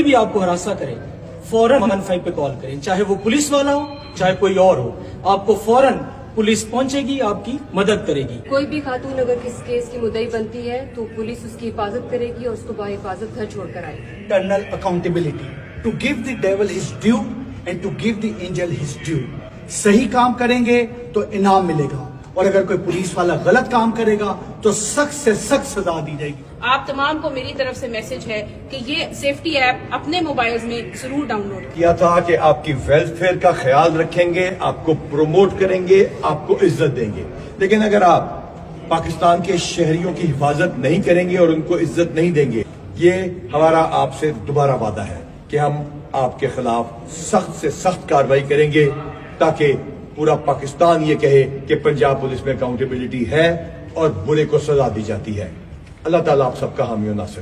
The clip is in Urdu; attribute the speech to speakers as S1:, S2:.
S1: کوئی بھی آپ کو ہراساں کرے فوراً 115 پہ کال کریں، چاہے وہ پولیس والا ہو چاہے کوئی اور ہو، آپ کو فوراً پولیس پہنچے گی، آپ کی مدد کرے گی۔
S2: کوئی بھی خاتون اگر کس کیس کی مدعی بنتی ہے تو پولیس اس کی حفاظت کرے گی اور اس کو باحفاظت گھر چھوڑ کر آئے گی۔
S3: Eternal accountability to give the devil his due and to give the angel his due. صحیح کام کریں گے تو انعام ملے گا، اور اگر کوئی پولیس والا غلط کام کرے گا تو سخت سے سخت سزا دی جائے گی۔
S4: آپ تمام کو میری طرف سے میسج ہے کہ یہ سیفٹی ایپ اپنے موبائلز میں ضرور ڈاؤن لوڈ
S5: کیا تھا کہ آپ کی ویلفیئر کا خیال رکھیں گے، آپ کو پروموٹ کریں گے، آپ کو عزت دیں گے، لیکن اگر آپ پاکستان کے شہریوں کی حفاظت نہیں کریں گے اور ان کو عزت نہیں دیں گے، یہ ہمارا آپ سے دوبارہ وعدہ ہے کہ ہم آپ کے خلاف سخت سے سخت کارروائی کریں گے تاکہ پورا پاکستان یہ کہے کہ پنجاب پولیس میں اکاؤنٹیبلٹی ہے اور برے کو سزا دی جاتی ہے۔ اللہ تعالیٰ آپ سب کا حامی و ناصر۔